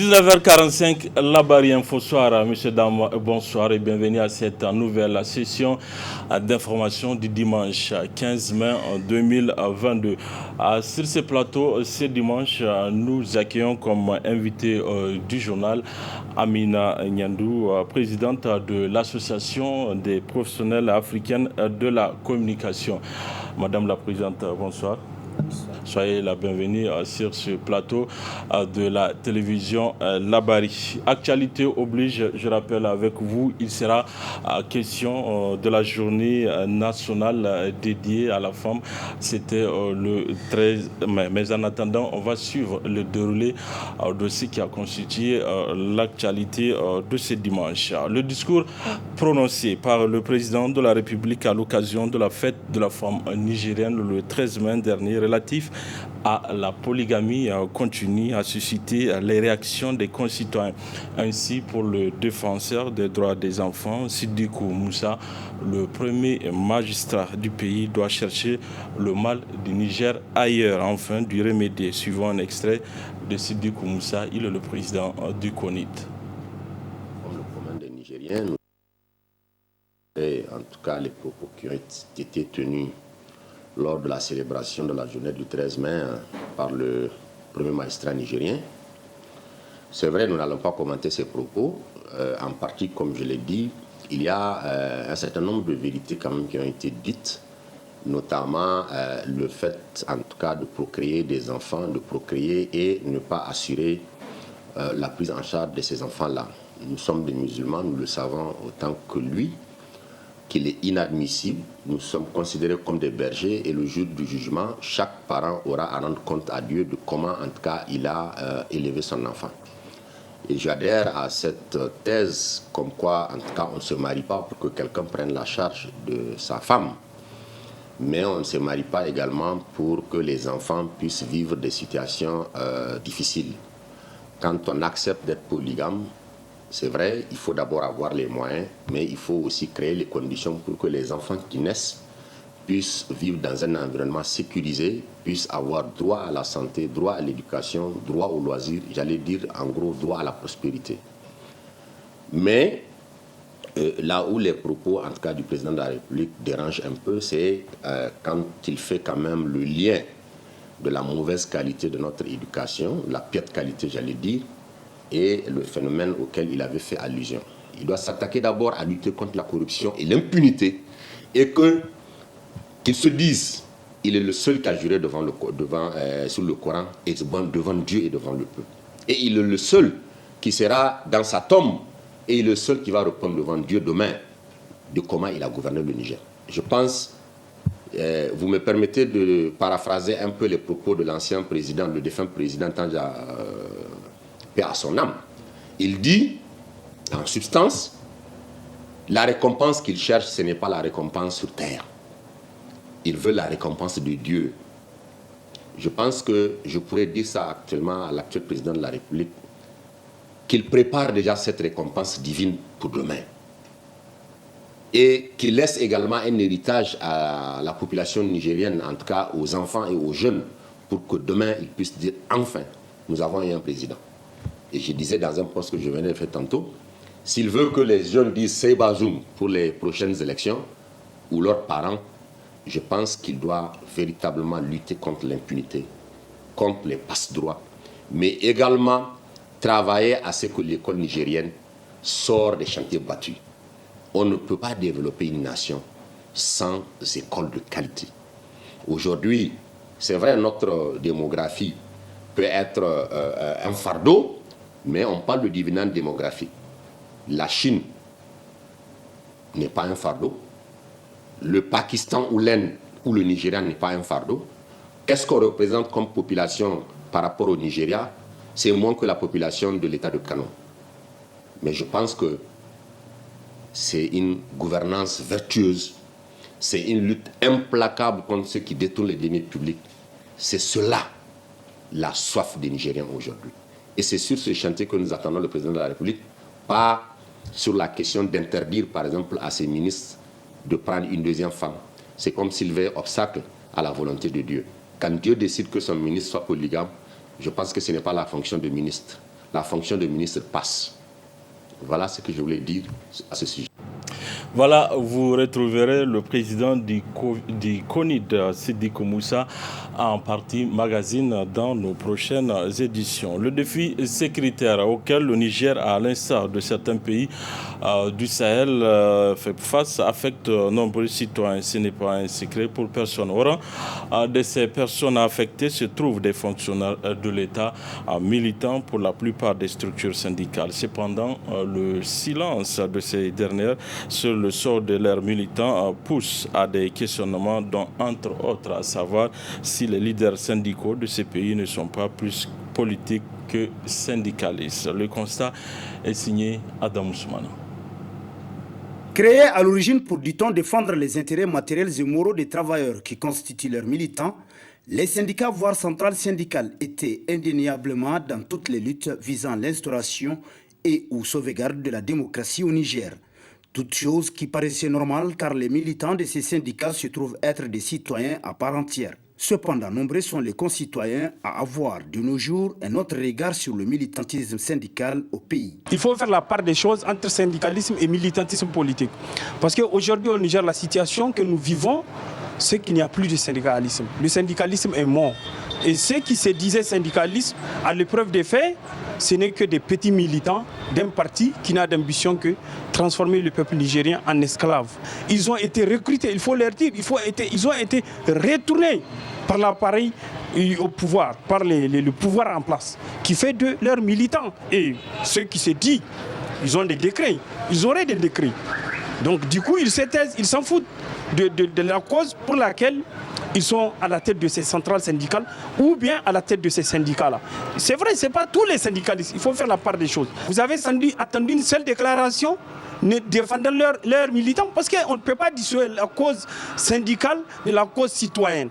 19h45, la barrière Info Soir. Messieurs, dames, bonsoir et bienvenue à cette nouvelle session d'information du dimanche 15 mai 2022. Sur ce plateau, ce dimanche, nous accueillons comme invité du journal Amina Nyandou, présidente de l'Association des professionnels africaines de la communication. Madame la présidente, bonsoir. Soyez la bienvenue sur ce plateau de la télévision Labari. Actualité oblige, je rappelle avec vous, il sera question de la journée nationale dédiée à la femme. C'était le 13 mai. Mais en attendant, on va suivre le déroulé de ce qui a constitué l'actualité de ce dimanche. Le discours prononcé par le président de la République à l'occasion de la fête de la femme nigérienne le 13 mai dernier relatif à la polygamie continue à susciter les réactions des concitoyens. Ainsi, pour le défenseur des droits des enfants, Siddikou Moussa, le premier magistrat du pays, doit chercher le mal du Niger ailleurs, afin d'y remédier. Suivant un extrait de Siddikou Moussa, il est le président du CONIT. Comme le commun des Nigériens, et en tout cas les propos qui ont été tenus lors de la célébration de la journée du 13 mai par le premier magistrat nigérien. C'est vrai, nous n'allons pas commenter ces propos. En partie, comme je l'ai dit, il y a un certain nombre de vérités quand même qui ont été dites, notamment le fait, en tout cas, de procréer des enfants, de procréer et ne pas assurer la prise en charge de ces enfants-là. Nous sommes des musulmans, nous le savons autant que lui, qu'il est inadmissible. Nous sommes considérés comme des bergers et le jour du jugement, chaque parent aura à rendre compte à Dieu de comment, en tout cas, il a élevé son enfant. Et j'adhère à cette thèse comme quoi, en tout cas, on ne se marie pas pour que quelqu'un prenne la charge de sa femme. Mais on ne se marie pas également pour que les enfants puissent vivre des situations difficiles. Quand on accepte d'être polygame, c'est vrai, il faut d'abord avoir les moyens, mais il faut aussi créer les conditions pour que les enfants qui naissent puissent vivre dans un environnement sécurisé, puissent avoir droit à la santé, droit à l'éducation, droit au loisir, j'allais dire en gros droit à la prospérité. Mais là où les propos, en tout cas du président de la République, dérangent un peu, c'est quand il fait quand même le lien de la mauvaise qualité de notre éducation, la piètre qualité, j'allais dire, et le phénomène auquel il avait fait allusion. Il doit s'attaquer d'abord à lutter contre la corruption et l'impunité, et qu'il se dise, il est le seul qui a juré sur le Coran, et devant Dieu et devant le peuple. Et il est le seul qui sera dans sa tombe, et il est le seul qui va répondre devant Dieu demain de comment il a gouverné le Niger. Je pense, vous me permettez de paraphraser un peu les propos de l'ancien président, le défunt président Tanja paix à son âme. Il dit, en substance, la récompense qu'il cherche, ce n'est pas la récompense sur terre. Il veut la récompense de Dieu. Je pense que je pourrais dire ça actuellement à l'actuel président de la République, qu'il prépare déjà cette récompense divine pour demain. Et qu'il laisse également un héritage à la population nigérienne, en tout cas aux enfants et aux jeunes, pour que demain ils puissent dire, enfin, nous avons eu un président. Et je disais dans un poste que je venais de faire tantôt, s'il veut que les jeunes disent c'est Bazoum pour les prochaines élections, ou leurs parents, je pense qu'il doit véritablement lutter contre l'impunité, contre les passe-droits, mais également travailler à ce que l'école nigérienne sorte des chantiers battus. On ne peut pas développer une nation sans écoles de qualité. Aujourd'hui, c'est vrai, notre démographie peut être un fardeau, mais on parle de dividende démographique. La Chine n'est pas un fardeau. Le Pakistan ou l'Inde ou le Nigeria n'est pas un fardeau. Qu'est-ce qu'on représente comme population par rapport au Nigeria? C'est moins que la population de l'État de Kano. Mais je pense que c'est une gouvernance vertueuse. C'est une lutte implacable contre ceux qui détournent les deniers publics. C'est cela, la soif des Nigériens aujourd'hui. Et c'est sur ce chantier que nous attendons le président de la République, pas sur la question d'interdire, par exemple, à ses ministres de prendre une deuxième femme. C'est comme s'il y avait obstacle à la volonté de Dieu. Quand Dieu décide que son ministre soit polygame, je pense que ce n'est pas la fonction du ministre. la fonction de ministre passe. Voilà ce que je voulais dire à ce sujet. Voilà, vous retrouverez le président du CONID, Sidiko Moussa, en partie magazine dans nos prochaines éditions. Le défi sécuritaire auquel le Niger, à l'instar de certains pays du Sahel, fait face affecte nombreux citoyens. Ce n'est pas un secret pour personne. Au rang de ces personnes affectées se trouvent des fonctionnaires de l'État militants pour la plupart des structures syndicales. Cependant, le silence de ces dernières sur le sort de leurs militants pousse à des questionnements dont, entre autres, à savoir si les leaders syndicaux de ces pays ne sont pas plus politiques que syndicalistes. Le constat est signé Adam Ousmane. Créés à l'origine pour, dit-on, défendre les intérêts matériels et moraux des travailleurs qui constituent leurs militants, les syndicats, voire centrales syndicales, étaient indéniablement dans toutes les luttes visant l'instauration et ou sauvegarde de la démocratie au Niger. Toute chose qui paraissait normale car les militants de ces syndicats se trouvent être des citoyens à part entière. Cependant, nombreux sont les concitoyens à avoir de nos jours un autre regard sur le militantisme syndical au pays. Il faut faire la part des choses entre syndicalisme et militantisme politique. Parce qu'aujourd'hui au Niger, la situation que nous vivons, c'est qu'il n'y a plus de syndicalisme. Le syndicalisme est mort. Et ceux qui se disaient syndicalistes, à l'épreuve des faits, ce n'est que des petits militants d'un parti qui n'a d'ambition que transformer le peuple nigérien en esclave. Ils ont été recrutés, il faut leur dire, ils ont été retournés par l'appareil au pouvoir, par le pouvoir en place, qui fait de leurs militants. Et ceux qui se disent, ils ont des décrets, ils auraient des décrets. Donc du coup, ils se taisent, ils s'en foutent de la cause pour laquelle ils sont à la tête de ces centrales syndicales ou bien à la tête de ces syndicats-là. C'est vrai, ce n'est pas tous les syndicalistes, il faut faire la part des choses. Vous avez attendu une seule déclaration défendant leurs militants parce qu'on ne peut pas dissocier la cause syndicale de la cause citoyenne.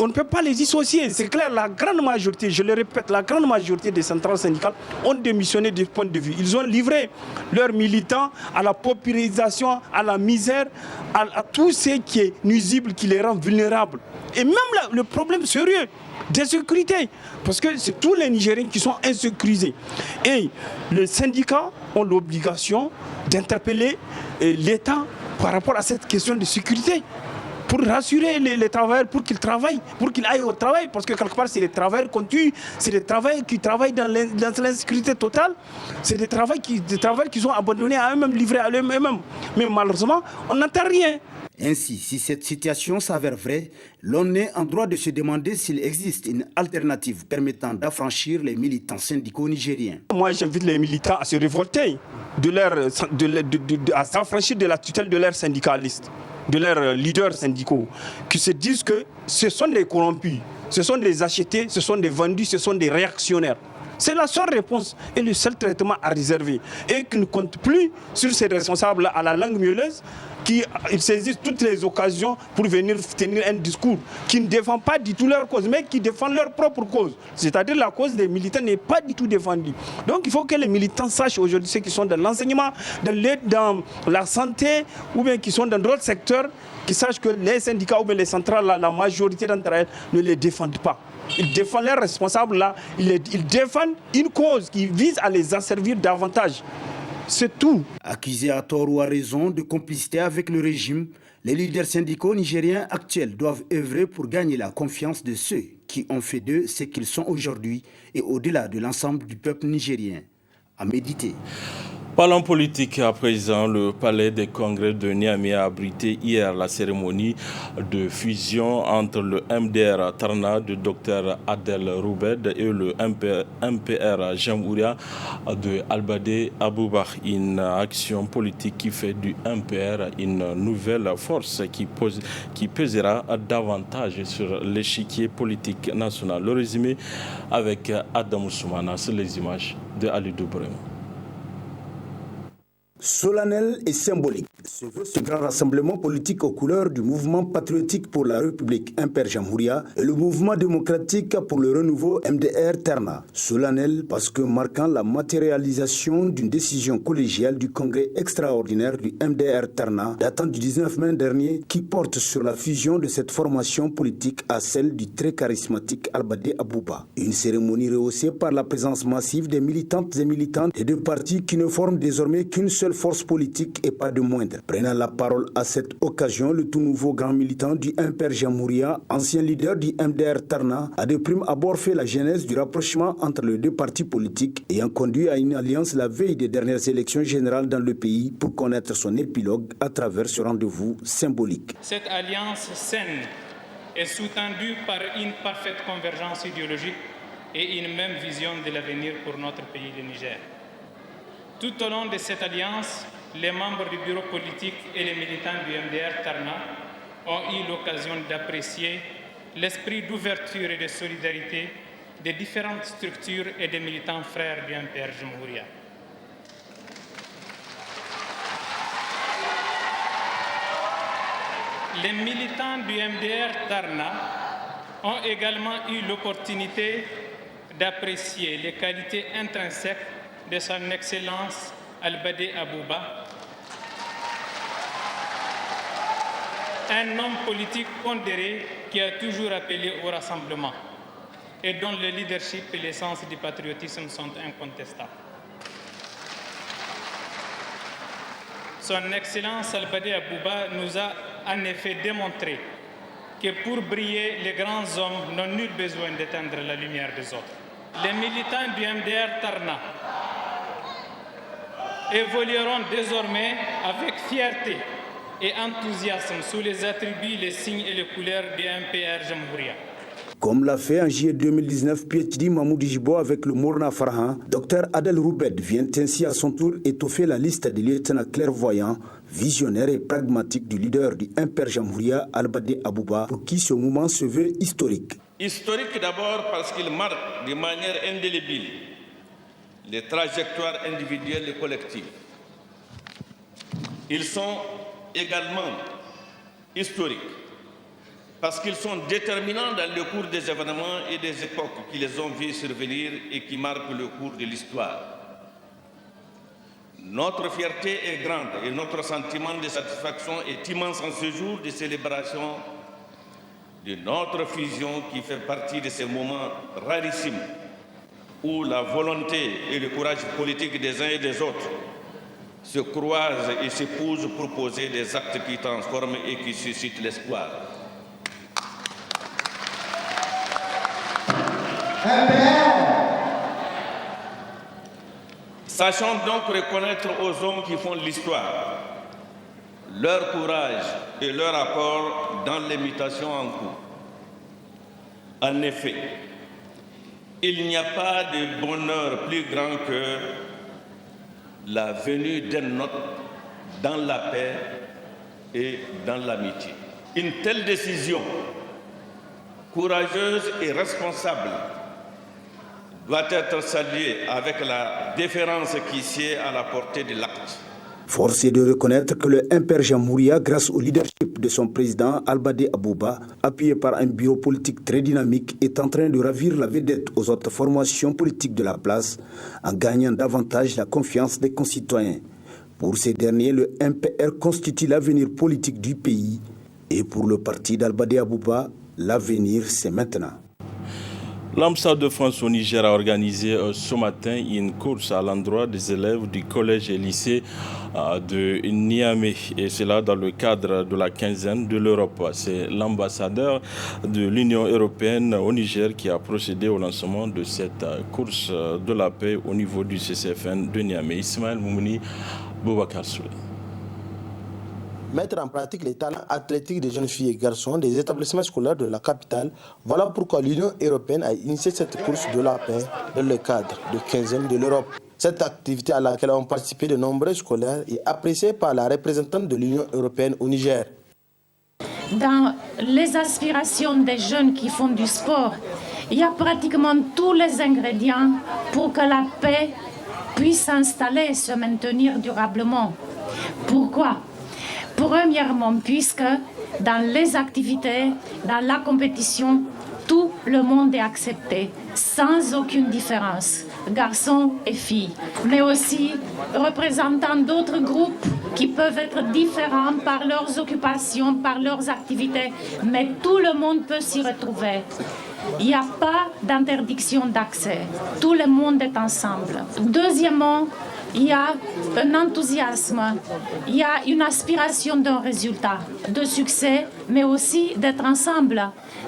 On ne peut pas les dissocier, c'est clair, la grande majorité, je le répète, la grande majorité des centrales syndicales ont démissionné de ce point de vue. Ils ont livré leurs militants à la paupérisation, à la misère, à tout ce qui est nuisible, qui les rend vulnérables. Et même le problème sérieux d'insécurité, parce que c'est tous les Nigériens qui sont insécurisés. Et les syndicats ont l'obligation d'interpeller l'État par rapport à cette question de sécurité, pour rassurer les travailleurs, pour qu'ils travaillent, pour qu'ils aillent au travail, parce que quelque part, c'est des travailleurs contus, c'est des travailleurs qui travaillent dans l'insécurité totale, c'est des travailleurs qui sont abandonnés à eux-mêmes, livrés à eux-mêmes. Mais malheureusement, on n'entend rien. Ainsi, si cette situation s'avère vraie, l'on est en droit de se demander s'il existe une alternative permettant d'affranchir les militants syndicaux nigériens. Moi, j'invite les militants à se révolter, à s'affranchir de la tutelle de leurs syndicalistes, de leurs leaders syndicaux, qui se disent que ce sont des corrompus, ce sont des achetés, ce sont des vendus, ce sont des réactionnaires. C'est la seule réponse et le seul traitement à réserver. Et qui ne compte plus sur ces responsables à la langue mielleuse qui saisissent toutes les occasions pour venir tenir un discours qui ne défend pas du tout leur cause, mais qui défend leur propre cause. C'est-à-dire la cause des militants n'est pas du tout défendue. Donc il faut que les militants sachent aujourd'hui, ceux qui sont dans l'enseignement, dans la santé, ou bien qui sont dans d'autres secteurs, qui sachent que les syndicats ou bien les centrales, la majorité d'entre elles ne les défendent pas. Ils défendent leurs responsables là, ils défendent une cause qui vise à les asservir davantage. C'est tout. Accusés à tort ou à raison de complicité avec le régime, les leaders syndicaux nigériens actuels doivent œuvrer pour gagner la confiance de ceux qui ont fait d'eux ce qu'ils sont aujourd'hui et au-delà de l'ensemble du peuple nigérien. À méditer. Parlons politique à présent. Le palais des congrès de Niamey a abrité hier la cérémonie de fusion entre le MDR Tarna de Dr Adel Roubed et le MPR Jamhouria de Albadé Aboubakh. Une action politique qui fait du MPR une nouvelle force qui pèsera davantage sur l'échiquier politique national. Le résumé avec Adam Ousmane sur les images de Ali Doubrem. Solennel et symbolique. Ce grand rassemblement politique aux couleurs du mouvement patriotique pour la République Imper Jamhouria et le mouvement démocratique pour le renouveau MDR Terna. Solennel parce que marquant la matérialisation d'une décision collégiale du congrès extraordinaire du MDR Terna datant du 19 mai dernier qui porte sur la fusion de cette formation politique à celle du très charismatique Albadé Abouba. Une cérémonie rehaussée par la présence massive des militantes et militants des deux partis qui ne forment désormais qu'une seule force politique et pas de moindre. Prenant la parole à cette occasion, le tout nouveau grand militant du Imper Jamhouria, ancien leader du MDR Terna, a de prime abord fait la genèse du rapprochement entre les deux partis politiques ayant conduit à une alliance la veille des dernières élections générales dans le pays pour connaître son épilogue à travers ce rendez-vous symbolique. Cette alliance saine est sous-tendue par une parfaite convergence idéologique et une même vision de l'avenir pour notre pays, le Niger. Tout au long de cette alliance, les membres du bureau politique et les militants du MDR Terna ont eu l'occasion d'apprécier l'esprit d'ouverture et de solidarité des différentes structures et des militants frères du MPR Jamhouria. Les militants du MDR Terna ont également eu l'opportunité d'apprécier les qualités intrinsèques de son Excellence Albadé Abouba, un homme politique pondéré qui a toujours appelé au rassemblement et dont le leadership et l'essence du patriotisme sont incontestables. Son Excellence Albadé Abouba nous a en effet démontré que pour briller, les grands hommes n'ont nul besoin d'éteindre la lumière des autres. Les militants du MDR Terna évolueront désormais avec fierté et enthousiasme sous les attributs, les signes et les couleurs du MPR Jamhouria. Comme l'a fait en juillet 2019 PhD Mahmoud Jibo avec le Mourna Farhan, Dr Adel Roubed vient ainsi à son tour étoffer la liste des lieutenants clairvoyants, visionnaires et pragmatiques du leader du Imper Jamhouria Albadé Abouba, pour qui ce moment se veut historique. Historique d'abord parce qu'il marque de manière indélébile les trajectoires individuelles et collectives. Ils sont également historiques parce qu'ils sont déterminants dans le cours des événements et des époques qui les ont vus survenir et qui marquent le cours de l'histoire. Notre fierté est grande et notre sentiment de satisfaction est immense en ce jour de célébration de notre fusion qui fait partie de ces moments rarissimes où la volonté et le courage politique des uns et des autres se croisent et s'épousent pour poser des actes qui transforment et qui suscitent l'espoir. Sachons donc reconnaître aux hommes qui font l'histoire leur courage et leur apport dans les mutations en cours. En effet, il n'y a pas de bonheur plus grand que la venue d'un autre dans la paix et dans l'amitié. Une telle décision, courageuse et responsable, doit être saluée avec la déférence qui sied à la portée de l'acte. Force est de reconnaître que le Imper Jamhouria, grâce au leadership de son président Albadé Abouba, appuyé par un bureau politique très dynamique, est en train de ravir la vedette aux autres formations politiques de la place en gagnant davantage la confiance des concitoyens. Pour ces derniers, le MPR constitue l'avenir politique du pays et pour le parti d'Albadé Abouba, l'avenir c'est maintenant. L'ambassade de France au Niger a organisé ce matin une course à l'endroit des élèves du collège et lycée de Niamey, et cela dans le cadre de la quinzaine de l'Europe. C'est l'ambassadeur de l'Union européenne au Niger qui a procédé au lancement de cette course de la paix au niveau du CCFN de Niamey. Ismaël Moumouni, Boubacar Souley. Mettre en pratique les talents athlétiques des jeunes filles et garçons des établissements scolaires de la capitale. Voilà pourquoi l'Union européenne a initié cette course de la paix dans le cadre de 15e de l'Europe. Cette activité à laquelle ont participé de nombreux scolaires est appréciée par la représentante de l'Union européenne au Niger. Dans les aspirations des jeunes qui font du sport, il y a pratiquement tous les ingrédients pour que la paix puisse s'installer et se maintenir durablement. Pourquoi ? Premièrement, puisque dans les activités, dans la compétition, tout le monde est accepté, sans aucune différence, garçons et filles, mais aussi représentant d'autres groupes qui peuvent être différents par leurs occupations, par leurs activités, mais tout le monde peut s'y retrouver. Il n'y a pas d'interdiction d'accès, tout le monde est ensemble. Deuxièmement, il y a un enthousiasme, il y a une aspiration d'un résultat, de succès, mais aussi d'être ensemble.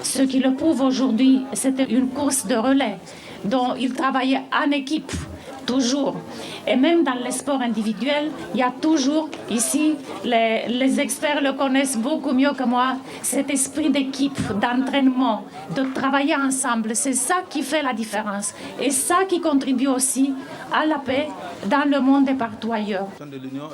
Ce qui le prouve aujourd'hui, c'était une course de relais dont ils travaillaient en équipe, toujours. Et même dans les sports individuels, il y a toujours, ici, les experts le connaissent beaucoup mieux que moi, cet esprit d'équipe, d'entraînement, de travailler ensemble. C'est ça qui fait la différence. Et ça qui contribue aussi à la paix dans le monde et partout ailleurs.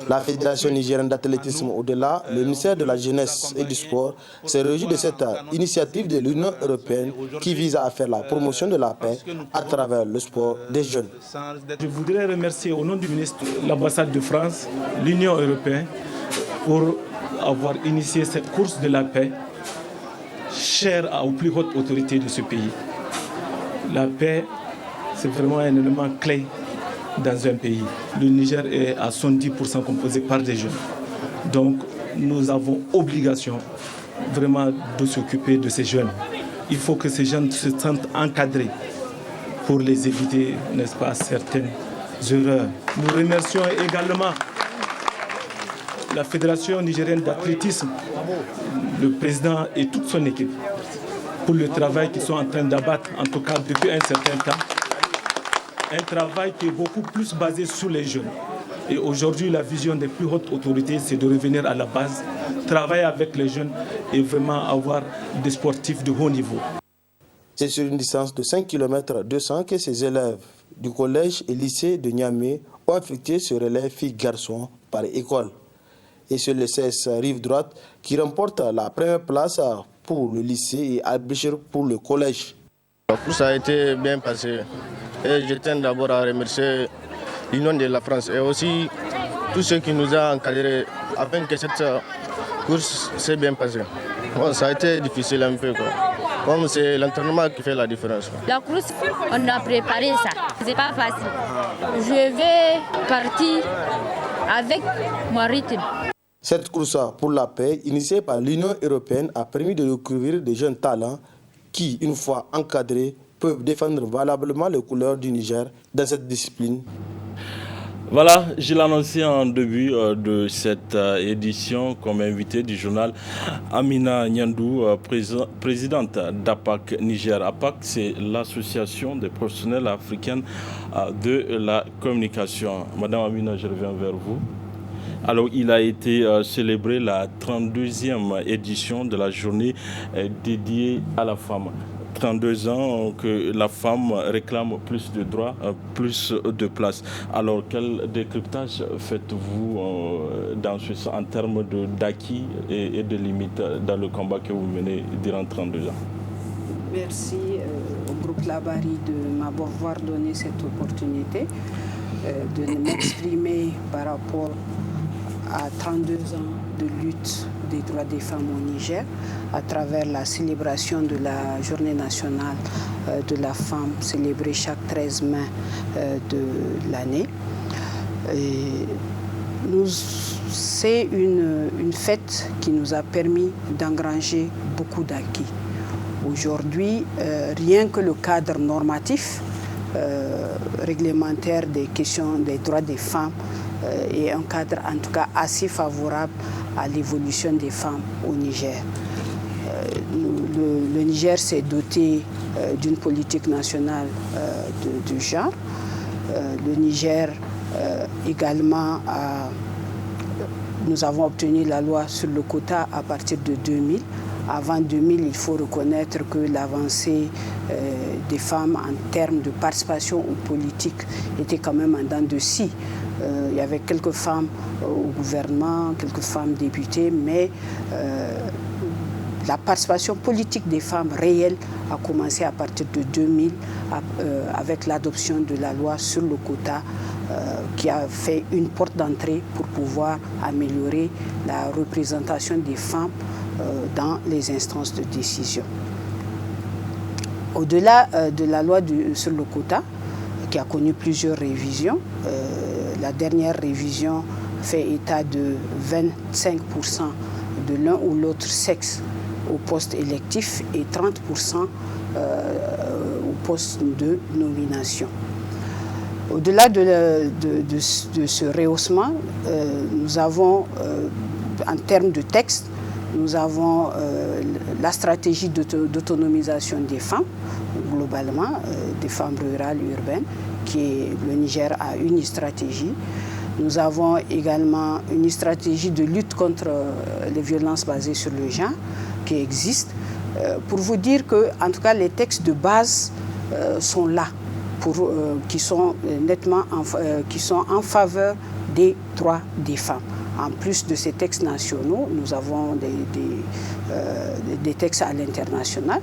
La Fédération nigérienne d'athlétisme au-delà, le ministère de la Jeunesse et du Sport s'est réjoui de cette initiative de l'Union européenne qui vise à faire la promotion de la paix à travers le sport des jeunes. Je voudrais remercier au nom du ministre l'ambassade de France, l'Union européenne, pour avoir initié cette course de la paix chère aux plus hautes autorités de ce pays. La paix, c'est vraiment un élément clé dans un pays. Le Niger est à 70% composé par des jeunes. Donc nous avons obligation vraiment de s'occuper de ces jeunes. Il faut que ces jeunes se sentent encadrés pour les éviter, n'est-ce pas, certaines erreurs. Nous remercions également la Fédération nigérienne d'athlétisme, le président et toute son équipe pour le travail qu'ils sont en train d'abattre, en tout cas depuis un certain temps. Un travail qui est beaucoup plus basé sur les jeunes. Et aujourd'hui, la vision des plus hautes autorités, c'est de revenir à la base, travailler avec les jeunes et vraiment avoir des sportifs de haut niveau. C'est sur une distance de 5 km 200 que ces élèves du collège et lycée de Niamey ont effectué ce relais filles-garçons par école. Et c'est le CS Rive Droite qui remporte la première place pour le lycée et Al-Béchir pour le collège. La course a été bien passée. Et je tiens d'abord à remercier l'Union de la France et aussi tous ceux qui nous ont encadrés afin que cette course s'est bien passée. Bon, ça a été difficile un peu, quoi. Comme c'est l'entraînement qui fait la différence. La course, on a préparé ça. C'est pas facile. Je vais partir avec mon rythme. Cette course pour la paix, initiée par l'Union européenne, a permis de découvrir des jeunes talents qui, une fois encadrés, peuvent défendre valablement les couleurs du Niger dans cette discipline. Voilà, je l'annonçais en début de cette édition comme invité du journal Amina Nyandou, présidente d'APAC Niger. APAC, c'est l'association des professionnels africains de la communication. Madame Amina, je reviens vers vous. Alors, il a été célébré la 32e édition de la journée dédiée à la femme. 32 ans que la femme réclame plus de droits, plus de place. Alors, quel décryptage faites-vous en termes d'acquis et de limites dans le combat que vous menez durant 32 ans? Merci au groupe Labari de m'avoir donné cette opportunité de m'exprimer par rapport à 32 ans de lutte des droits des femmes au Niger à travers la célébration de la journée nationale de la femme célébrée chaque 13 mai de l'année. C'est une fête qui nous a permis d'engranger beaucoup d'acquis. Aujourd'hui, rien que le cadre normatif réglementaire des questions des droits des femmes est un cadre en tout cas assez favorable à l'évolution des femmes au Niger. Le Niger s'est doté d'une politique nationale de genre. Le Niger également nous avons obtenu la loi sur le quota à partir de 2000. Avant 2000, il faut reconnaître que l'avancée des femmes en termes de participation aux politiques était quand même en dents de scie. Il y avait quelques femmes au gouvernement, quelques femmes députées, mais la participation politique des femmes réelle a commencé à partir de 2000 avec l'adoption de la loi sur le quota qui a fait une porte d'entrée pour pouvoir améliorer la représentation des femmes dans les instances de décision. Au-delà de la loi sur le quota, qui a connu plusieurs révisions, la dernière révision fait état de 25% de l'un ou l'autre sexe au poste électif et 30% au poste de nomination. Au-delà de ce rehaussement, nous avons, en termes de texte, nous avons la stratégie d'autonomisation des femmes, globalement, des femmes rurales et urbaines, le Niger a une stratégie. Nous avons également une stratégie de lutte contre les violences basées sur le genre qui existe. Pour vous dire que, en tout cas, les textes de base sont là, qui sont en faveur des droits des femmes. En plus de ces textes nationaux, nous avons des textes à l'international.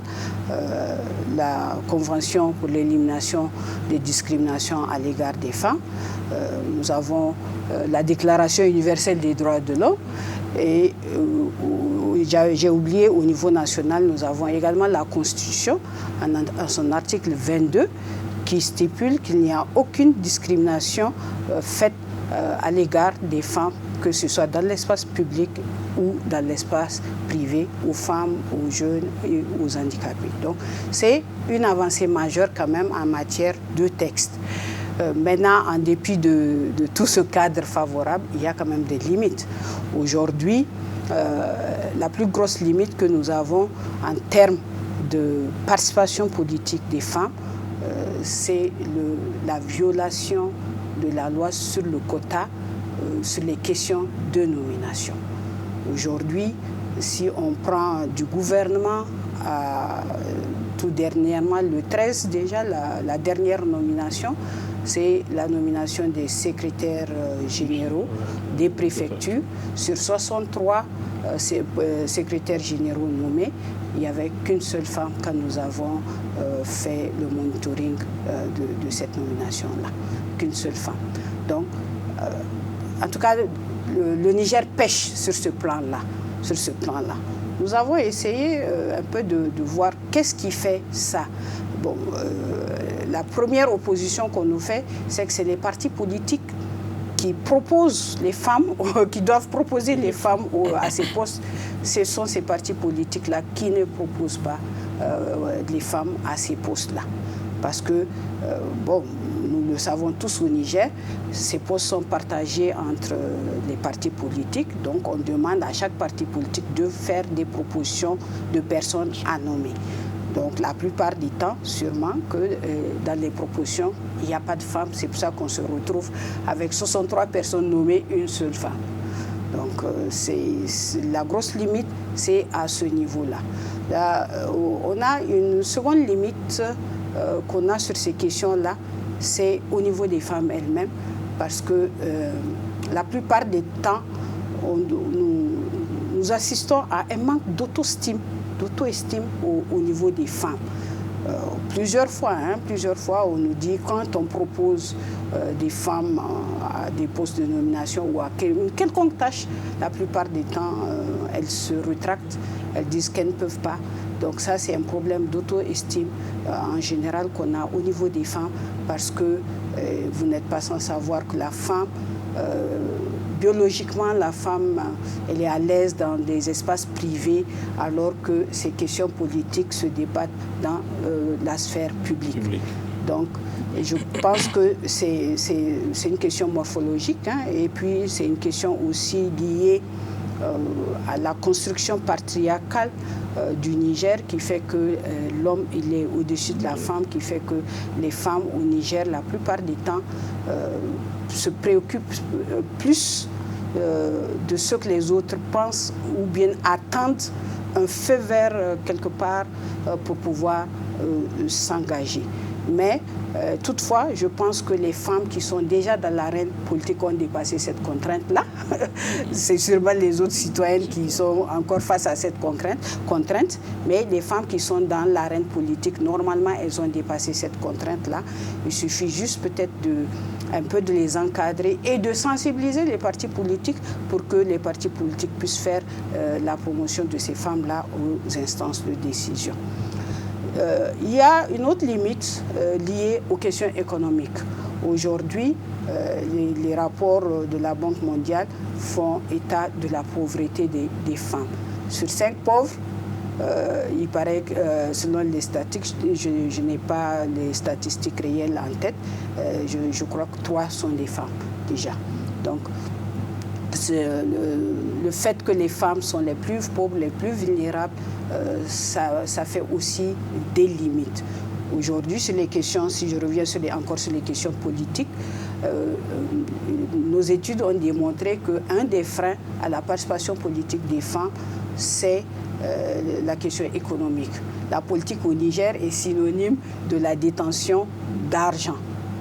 La Convention pour l'élimination des discriminations à l'égard des femmes. Nous avons la Déclaration universelle des droits de l'homme. Et j'ai oublié, au niveau national, nous avons également la Constitution, en son article 22, qui stipule qu'il n'y a aucune discrimination faite à l'égard des femmes, que ce soit dans l'espace public ou dans l'espace privé, aux femmes, aux jeunes et aux handicapés. Donc c'est une avancée majeure quand même en matière de texte. Maintenant, en dépit de tout ce cadre favorable, il y a quand même des limites. Aujourd'hui, la plus grosse limite que nous avons en termes de participation politique des femmes, c'est la violation de la loi sur le quota sur les questions de nomination. Aujourd'hui, si on prend du gouvernement, tout dernièrement, le 13 déjà, la dernière nomination, c'est la nomination des secrétaires généraux des préfectures. Sur 63 secrétaires généraux nommés, il n'y avait qu'une seule femme quand nous avons fait le monitoring de cette nomination-là. Qu'une seule femme. Donc, en tout cas, le Niger pêche sur ce plan-là. Nous avons essayé un peu de voir qu'est-ce qui fait ça. Bon, la première opposition qu'on nous fait, c'est que c'est les partis politiques qui proposent les femmes, qui doivent proposer les femmes à ces postes. Ce sont ces partis politiques-là qui ne proposent pas les femmes à ces postes-là. Parce que, bon, nous le savons tous au Niger, ces postes sont partagés entre les partis politiques. Donc, on demande à chaque parti politique de faire des propositions de personnes à nommer. Donc, la plupart du temps, sûrement que dans les propositions, il n'y a pas de femmes. C'est pour ça qu'on se retrouve avec 63 personnes nommées, une seule femme. Donc, la grosse limite, c'est à ce niveau-là. Là, on a une seconde limite qu'on a sur ces questions-là, c'est au niveau des femmes elles-mêmes, parce que la plupart des temps, nous assistons à un manque d'auto-estime au niveau des femmes. Plusieurs fois, on nous dit, quand on propose des femmes à des postes de nomination ou à une quelconque tâche, la plupart des temps, elles se rétractent, elles disent qu'elles ne peuvent pas. Donc ça, c'est un problème d'auto-estime en général qu'on a au niveau des femmes, parce que vous n'êtes pas sans savoir que la femme, biologiquement, la femme, elle est à l'aise dans des espaces privés, alors que ces questions politiques se débattent dans la sphère publique. Donc, je pense que c'est une question morphologique, hein, et puis c'est une question aussi liée à la construction patriarcale du Niger, qui fait que l'homme il est au-dessus de la femme, qui fait que les femmes au Niger, la plupart du temps, se préoccupent plus de ce que les autres pensent ou bien attendent un feu vert quelque part pour pouvoir s'engager. Mais toutefois, je pense que les femmes qui sont déjà dans l'arène politique ont dépassé cette contrainte-là. C'est sûrement les autres citoyennes qui sont encore face à cette contrainte. Mais les femmes qui sont dans l'arène politique, normalement, elles ont dépassé cette contrainte-là. Il suffit juste peut-être un peu de les encadrer et de sensibiliser les partis politiques pour que les partis politiques puissent faire la promotion de ces femmes-là aux instances de décision. Il y a une autre limite liée aux questions économiques. Aujourd'hui, les rapports de la Banque mondiale font état de la pauvreté des femmes. Sur 5 pauvres, il paraît que selon les statistiques, je n'ai pas les statistiques réelles en tête, je crois que 3 sont des femmes déjà. Donc, le fait que les femmes sont les plus pauvres, les plus vulnérables, ça fait aussi des limites. Aujourd'hui, sur les questions, si je reviens encore sur les questions politiques, nos études ont démontré qu'un des freins à la participation politique des femmes, c'est la question économique. La politique au Niger est synonyme de la détention d'argent.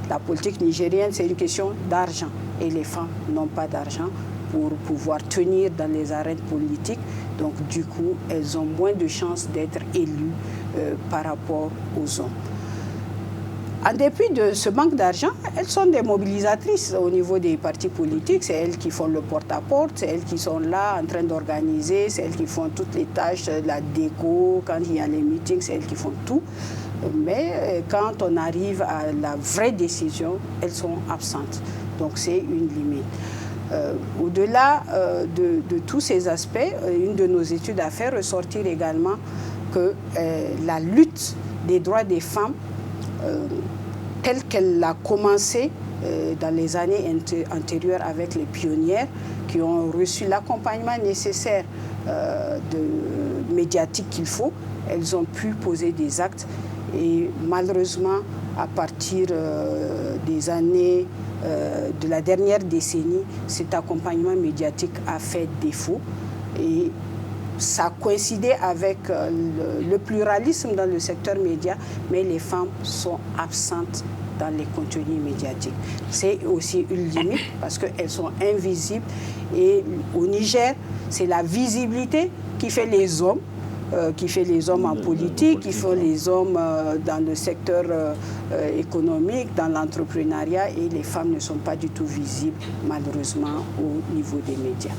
La politique nigérienne, c'est une question d'argent. Et les femmes n'ont pas d'argent pour pouvoir tenir dans les arènes politiques. Donc, du coup, elles ont moins de chances d'être élues par rapport aux hommes. En dépit de ce manque d'argent, elles sont des mobilisatrices au niveau des partis politiques. C'est elles qui font le porte-à-porte, c'est elles qui sont là en train d'organiser, c'est elles qui font toutes les tâches, la déco, quand il y a les meetings, c'est elles qui font tout. Mais quand on arrive à la vraie décision, elles sont absentes. Donc c'est une limite. Au-delà de tous ces aspects, une de nos études a fait ressortir également que la lutte des droits des femmes, telle qu'elle a commencé dans les années antérieures avec les pionnières qui ont reçu l'accompagnement nécessaire médiatique qu'il faut, elles ont pu poser des actes et malheureusement à partir des années de la dernière décennie, cet accompagnement médiatique a fait défaut et ça a coïncidé avec le pluralisme dans le secteur média, mais les femmes sont absentes dans les contenus médiatiques. C'est aussi une limite parce qu'elles sont invisibles et au Niger, c'est la visibilité qui fait les hommes. En politique, qui font les hommes dans le secteur économique, dans l'entrepreneuriat, et les femmes ne sont pas du tout visibles, malheureusement, au niveau des médias.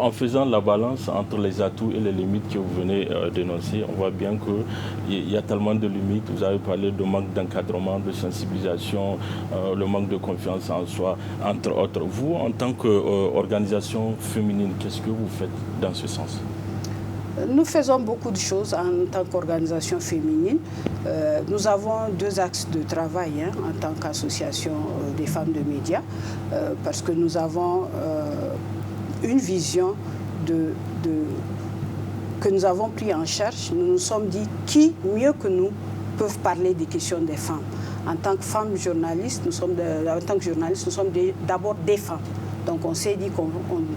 En faisant la balance entre les atouts et les limites que vous venez d'énoncer, on voit bien qu'il y a tellement de limites. Vous avez parlé de manque d'encadrement, de sensibilisation, le manque de confiance en soi, entre autres. Vous, en tant qu'organisation féminine, qu'est-ce que vous faites dans ce sens ? Nous faisons beaucoup de choses en tant qu'organisation féminine. Nous avons 2 axes de travail en tant qu'association des femmes de médias, parce que nous avons une vision que nous avons pris en charge. Nous nous sommes dit qui, mieux que nous, peuvent parler des questions des femmes. En tant que femmes journalistes, nous sommes d'abord des femmes. Donc on s'est dit qu'on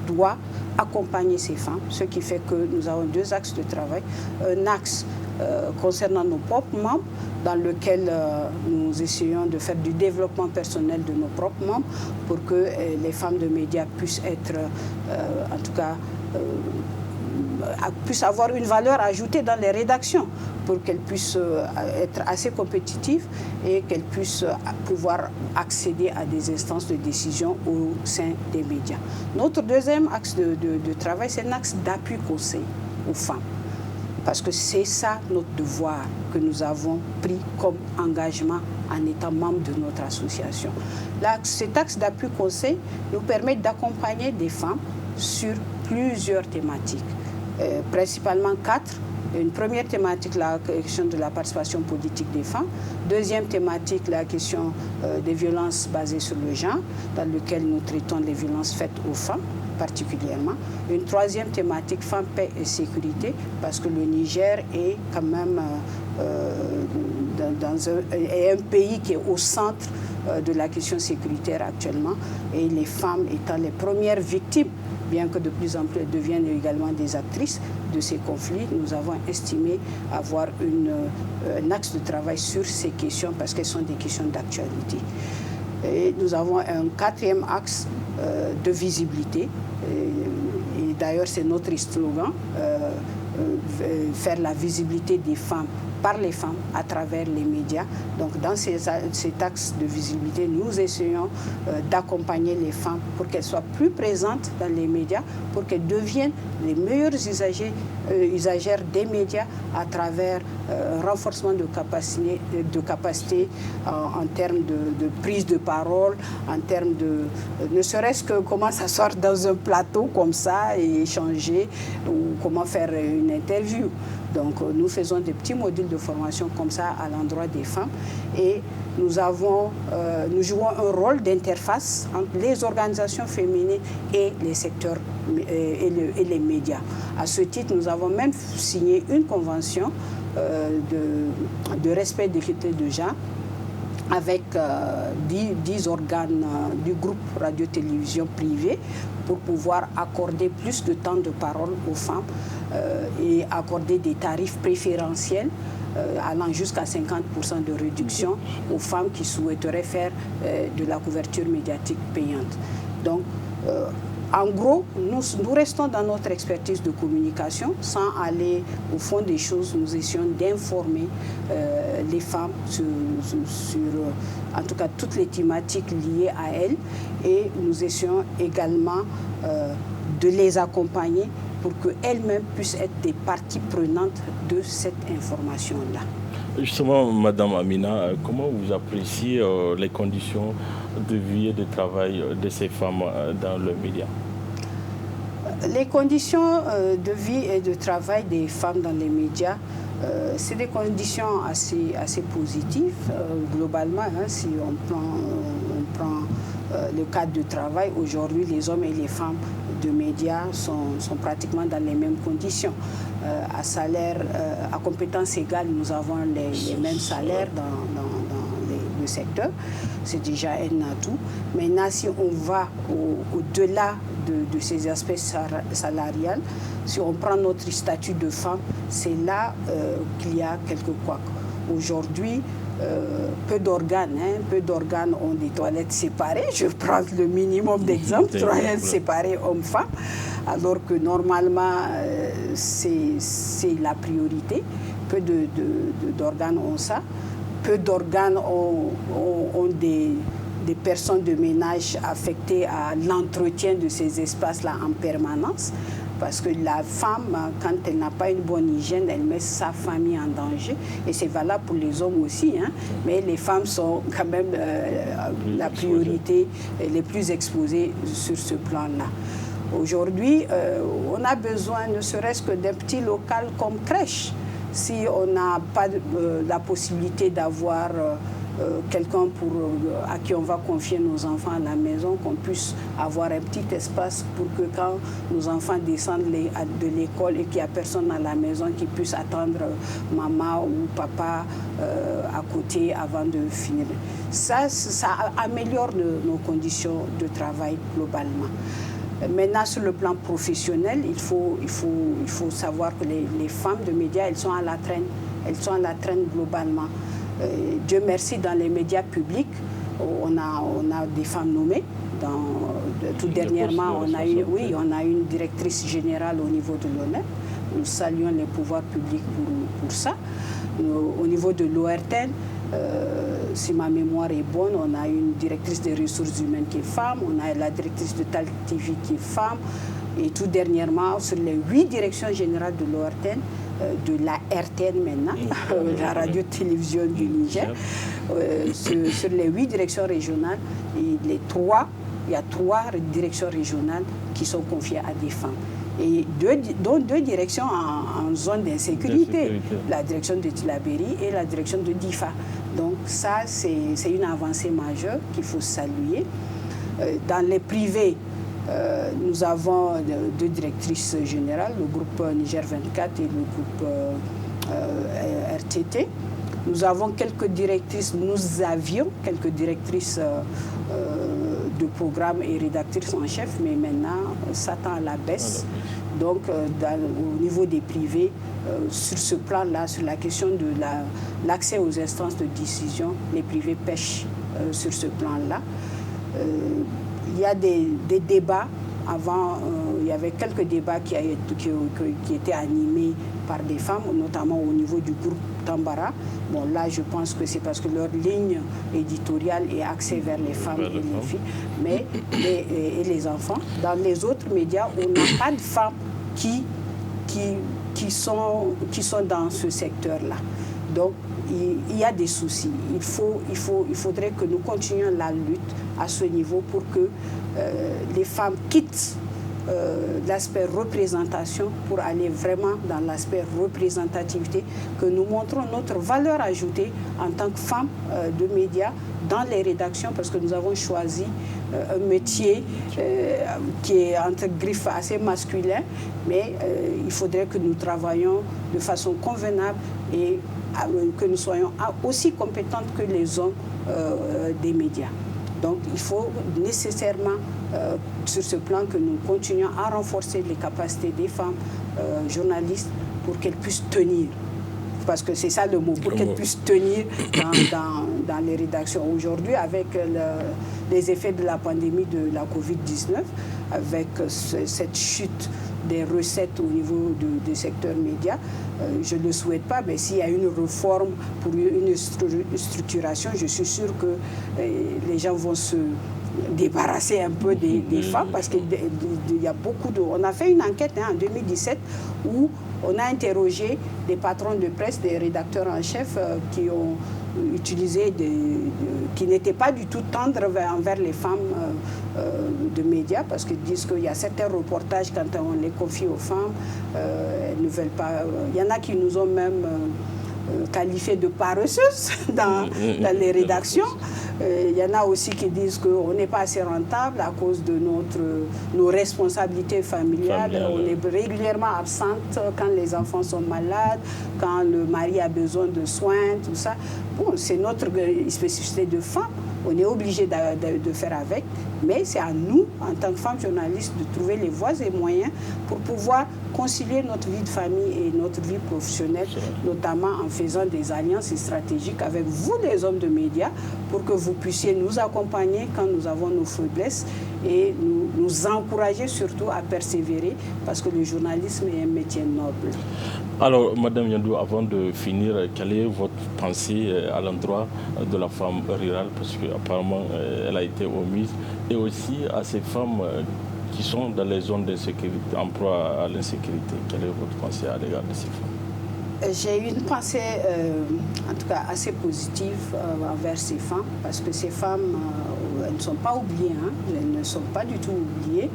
doit accompagner ces femmes, ce qui fait que nous avons 2 axes de travail. Un axe concernant nos propres membres, dans lequel nous essayons de faire du développement personnel de nos propres membres pour que les femmes de médias puissent être, en tout cas, puissent avoir une valeur ajoutée dans les rédactions pour qu'elles puissent être assez compétitives et qu'elles puissent pouvoir accéder à des instances de décision au sein des médias. Notre deuxième axe de travail, c'est un axe d'appui conseil aux femmes. Parce que c'est ça notre devoir que nous avons pris comme engagement en étant membre de notre association. Cet axe d'appui conseil nous permet d'accompagner des femmes sur plusieurs thématiques, principalement 4. Une première thématique, la question de la participation politique des femmes. Deuxième thématique, la question des violences basées sur le genre, dans lequel nous traitons les violences faites aux femmes particulièrement. Une troisième thématique, femmes, paix et sécurité, parce que le Niger est quand même un pays qui est au centre de la question sécuritaire actuellement, et les femmes étant les premières victimes bien que de plus en plus elles deviennent également des actrices de ces conflits. Nous avons estimé avoir un axe de travail sur ces questions parce qu'elles sont des questions d'actualité. Et nous avons un quatrième axe de visibilité. Et d'ailleurs, c'est notre slogan, faire la visibilité des femmes par les femmes à travers les médias. Donc dans cet axe de visibilité, nous essayons d'accompagner les femmes pour qu'elles soient plus présentes dans les médias, pour qu'elles deviennent les meilleures usagères des médias à travers un renforcement de capacité en termes de prise de parole, en termes de ne serait-ce que comment s'asseoir dans un plateau comme ça et échanger, ou comment faire une interview. Donc nous faisons des petits modules de formation comme ça à l'endroit des femmes et nous jouons un rôle d'interface entre les organisations féminines et les secteurs et les médias. À ce titre, nous avons même signé une convention de respect des critères de genre avec 10 organes du groupe radio-télévision privé pour pouvoir accorder plus de temps de parole aux femmes et accorder des tarifs préférentiels allant jusqu'à 50% de réduction aux femmes qui souhaiteraient faire de la couverture médiatique payante. Donc, en gros, nous restons dans notre expertise de communication sans aller au fond des choses. Nous essayons d'informer les femmes sur en tout cas toutes les thématiques liées à elles et nous essayons également de les accompagner pour qu'elles-mêmes puissent être des parties prenantes de cette information-là. Justement, Madame Amina, comment vous appréciez les conditions de vie et de travail de ces femmes dans le média? Les conditions de vie et de travail des femmes dans les médias, c'est des conditions assez positives. Globalement, hein, si on prend le cadre de travail, aujourd'hui, les hommes et les femmes de médias sont pratiquement dans les mêmes conditions. À salaire, à compétences égales, nous avons les mêmes salaires dans le secteur. C'est déjà un atout. Maintenant, si on va au-delà de ces aspects salariales, si on prend notre statut de femme, c'est là qu'il y a quelques couacs. Aujourd'hui, peu d'organes ont des toilettes séparées. Je prends le minimum d'exemples, toilettes séparées hommes-femmes, alors que normalement, c'est la priorité. Peu d'organes ont ça. Peu d'organes ont des personnes de ménage affectées à l'entretien de ces espaces-là en permanence. Parce que la femme, quand elle n'a pas une bonne hygiène, elle met sa famille en danger. Et c'est valable pour les hommes aussi. Hein. Mais les femmes sont quand même la priorité, les plus exposées sur ce plan-là. Aujourd'hui, on a besoin ne serait-ce que d'un petit local comme crèche. Si on n'a pas la possibilité d'avoir quelqu'un à qui on va confier nos enfants à la maison, qu'on puisse avoir un petit espace pour que quand nos enfants descendent de l'école et qu'il n'y a personne à la maison, qu'ils puissent attendre maman ou papa à côté avant de finir. Ça améliore nos conditions de travail globalement. Maintenant, sur le plan professionnel, il faut savoir que les femmes de médias, elles sont à la traîne. Elles sont à la traîne globalement. Dieu merci, dans les médias publics, on a des femmes nommées. Tout dernièrement, on a une directrice générale au niveau de l'ONEP. Nous saluons les pouvoirs publics pour ça. Au niveau de l'ORTN, si ma mémoire est bonne, on a une directrice des ressources humaines qui est femme, on a la directrice de TAL TV qui est femme. Et tout dernièrement, sur les 8 directions générales de l'ORTN, de la RTN maintenant, la radio-télévision du Niger, sur les 8 directions régionales, il y a 3 directions régionales qui sont confiées à des femmes. Et dont 2 directions en zone d'insécurité, la direction de Tillabéri et la direction de Difa. Donc ça, c'est une avancée majeure qu'il faut saluer. Dans les privés, nous avons 2 directrices générales, le groupe Niger 24 et le groupe RTT. Nous avions quelques directrices de programme et rédactrice en chef, mais maintenant, ça tend à la baisse. Donc, au niveau des privés, sur ce plan-là, sur la question de l'accès aux instances de décision, les privés pêchent sur ce plan-là. Il y a des débats. Avant, il y avait quelques débats qui étaient animés par des femmes, notamment au niveau du groupe Tambara. Bon, là, je pense que c'est parce que leur ligne éditoriale est axée vers les femmes et les filles, et les enfants. Dans les autres médias, on n'a pas de femmes qui sont dans ce secteur-là. Donc, il y a des soucis. Il faudrait que nous continuions la lutte à ce niveau pour que les femmes quittent l'aspect représentation pour aller vraiment dans l'aspect représentativité, que nous montrons notre valeur ajoutée en tant que femmes de médias dans les rédactions, parce que nous avons choisi un métier qui est entre griffes assez masculin, mais il faudrait que nous travaillions de façon convenable et que nous soyons aussi compétentes que les hommes des médias. Donc il faut nécessairement, sur ce plan, que nous continuions à renforcer les capacités des femmes journalistes pour qu'elles puissent tenir. Parce que c'est ça le mot, pour qu'elles puissent tenir dans les rédactions. Aujourd'hui, avec les effets de la pandémie de la Covid-19, avec cette chute des recettes au niveau du secteur média, je ne le souhaite pas, mais s'il y a une réforme pour une structuration, je suis sûre que les gens vont se débarrasser un peu des femmes, parce qu'il y a beaucoup de... On a fait une enquête en 2017 où on a interrogé des patrons de presse, des rédacteurs en chef qui ont utilisé qui n'étaient pas du tout tendres envers les femmes de médias, parce qu'ils disent qu'il y a certains reportages, quand on les confie aux femmes, elles ne veulent pas... Il y en a qui nous ont même qualifiés de paresseuses dans les rédactions. Il y en a aussi qui disent qu'on n'est pas assez rentable à cause de nos responsabilités familiales. On est régulièrement absente quand les enfants sont malades, quand le mari a besoin de soins, tout ça. Bon, c'est notre spécificité de femme. On est obligé de faire avec, mais c'est à nous, en tant que femmes journalistes, de trouver les voies et moyens pour pouvoir concilier notre vie de famille et notre vie professionnelle, notamment en faisant des alliances stratégiques avec vous, les hommes de médias, pour que vous puissiez nous accompagner quand nous avons nos faiblesses et nous encourager surtout à persévérer, parce que le journalisme est un métier noble. Alors, Madame Yandou, avant de finir, quelle est votre pensée à l'endroit de la femme rurale, parce qu'apparemment elle a été omise, et aussi à ces femmes qui sont dans les zones d'insécurité, en proie à l'insécurité? Quelle est votre pensée à l'égard de ces femmes? J'ai une pensée, en tout cas assez positive envers ces femmes, parce que ces femmes, elles ne sont pas oubliées, hein, elles ne sont pas du tout oubliées.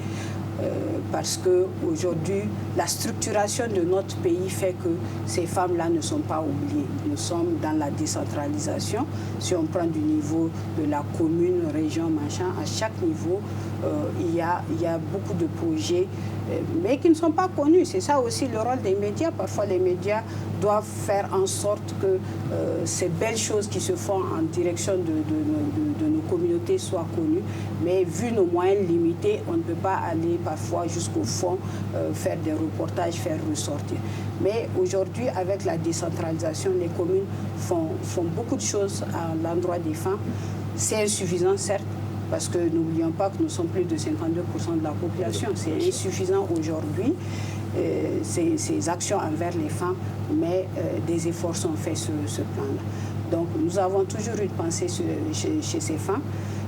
Parce qu'aujourd'hui, la structuration de notre pays fait que ces femmes-là ne sont pas oubliées. Nous sommes dans la décentralisation. Si on prend du niveau de la commune, région, machin, à chaque niveau, il y a beaucoup de projets, mais qui ne sont pas connus. C'est ça aussi le rôle des médias. Parfois, les médias doivent faire en sorte que ces belles choses qui se font en direction de nos communautés soient connues. Mais vu nos moyens limités, on ne peut pas aller parfois jusqu'au fond, faire des reportages, faire ressortir. Mais aujourd'hui, avec la décentralisation, les communes font beaucoup de choses à l'endroit des femmes. C'est insuffisant, certes, parce que n'oublions pas que nous sommes plus de 52% de la population. C'est insuffisant aujourd'hui, ces actions envers les femmes, mais des efforts sont faits sur ce plan-là. Donc nous avons toujours une pensée chez ces femmes,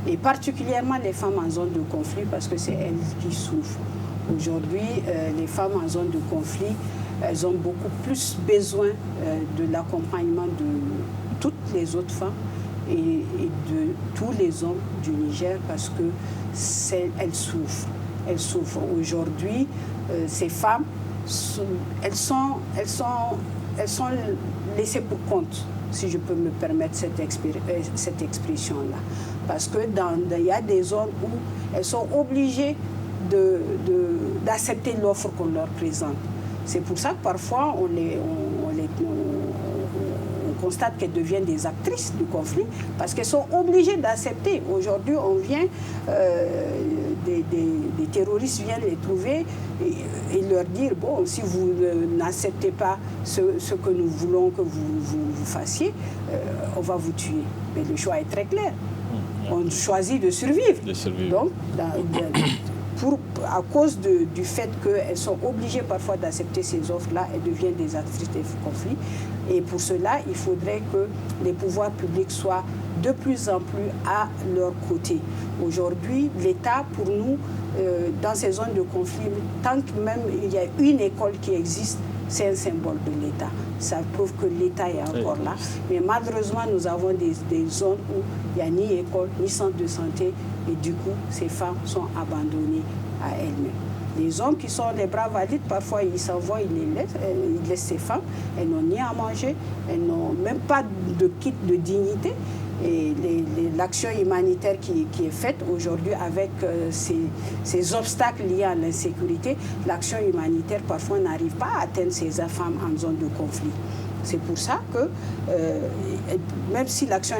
et particulièrement les femmes en zone de conflit, parce que c'est elles qui souffrent. Aujourd'hui, les femmes en zone de conflit, elles ont beaucoup plus besoin de l'accompagnement de toutes les autres femmes et de tous les hommes du Niger, parce que elles souffrent. Elles souffrent. Aujourd'hui, ces femmes, elles sont laissées pour compte, si je peux me permettre cette expression-là. Parce qu'il y a des zones où elles sont obligées d'accepter l'offre qu'on leur présente. C'est pour ça que parfois on constate qu'elles deviennent des actrices du conflit parce qu'elles sont obligées d'accepter. Aujourd'hui, on vient, des terroristes viennent les trouver et leur dire, bon, si vous n'acceptez pas ce que nous voulons que vous fassiez, on va vous tuer. Mais le choix est très clair. On choisit de survivre. Donc, à cause du fait qu'elles sont obligées parfois d'accepter ces offres-là, elles deviennent des actrices des conflits. Et pour cela, il faudrait que les pouvoirs publics soient de plus en plus à leur côté. Aujourd'hui, l'État, pour nous, dans ces zones de conflit, tant que même il y a une école qui existe, c'est un symbole de l'État. Ça prouve que l'État est encore là. Mais malheureusement, nous avons des zones où il n'y a ni école, ni centre de santé. Et du coup, ces femmes sont abandonnées à elles-mêmes. Les hommes qui sont les bras valides, parfois ils s'en vont, ils laissent ces femmes. Elles n'ont ni à manger, elles n'ont même pas de kit de dignité. Et l'action humanitaire qui est faite aujourd'hui avec ces obstacles liés à l'insécurité, l'action humanitaire parfois n'arrive pas à atteindre ces femmes en zone de conflit. C'est pour ça que même si l'action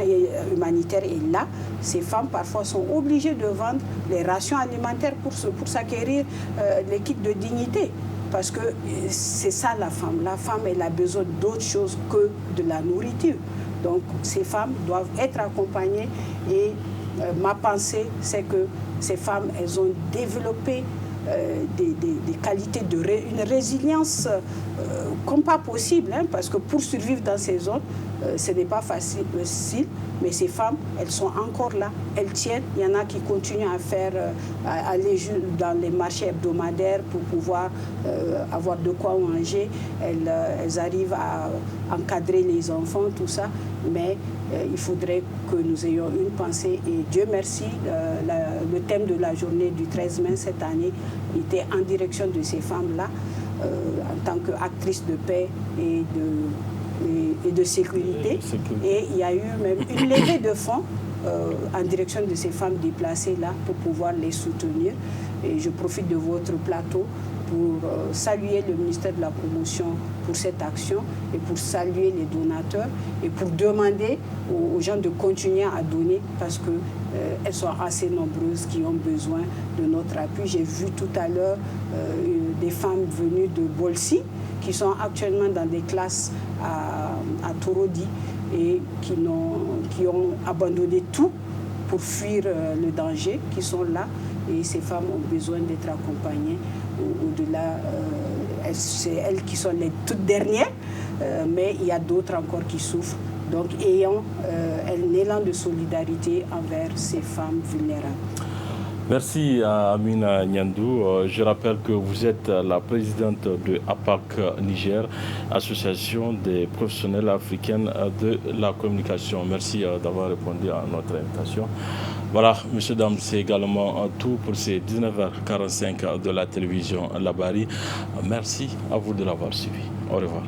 humanitaire est là, ces femmes parfois sont obligées de vendre les rations alimentaires pour s'acquérir les kits de dignité. Parce que c'est ça la femme. La femme, elle a besoin d'autre chose que de la nourriture. Donc ces femmes doivent être accompagnées et ma pensée, c'est que ces femmes, elles ont développé des qualités, une résilience comme pas possible, hein, parce que pour survivre dans ces zones, ce n'est pas facile, mais ces femmes, elles sont encore là, elles tiennent. Il y en a qui continuent à aller dans les marchés hebdomadaires pour pouvoir avoir de quoi manger. Elles arrivent à encadrer les enfants, tout ça, mais il faudrait que nous ayons une pensée. Et Dieu merci, le thème de la journée du 13 mai cette année était en direction de ces femmes-là, en tant qu'actrices de paix et de sécurité. Et il y a eu même une levée de fonds en direction de ces femmes déplacées-là pour pouvoir les soutenir. Et je profite de votre plateau pour saluer le ministère de la Promotion pour cette action et pour saluer les donateurs et pour demander aux gens de continuer à donner parce qu'elles sont assez nombreuses qui ont besoin de notre appui. J'ai vu tout à l'heure des femmes venues de Bolsi qui sont actuellement dans des classes à Torodi et qui ont abandonné tout pour fuir le danger, qui sont là. Et ces femmes ont besoin d'être accompagnées. Au-delà, c'est elles qui sont les toutes dernières, mais il y a d'autres encore qui souffrent. Donc, ayant un élan de solidarité envers ces femmes vulnérables. Merci à Amina Nyandou. Je rappelle que vous êtes la présidente de APAC Niger, Association des professionnels africaines de la communication. Merci d'avoir répondu à notre invitation. Voilà, messieurs, dames, c'est également tout pour ces 19h45 de la télévision Labari. Merci à vous de l'avoir suivi. Au revoir.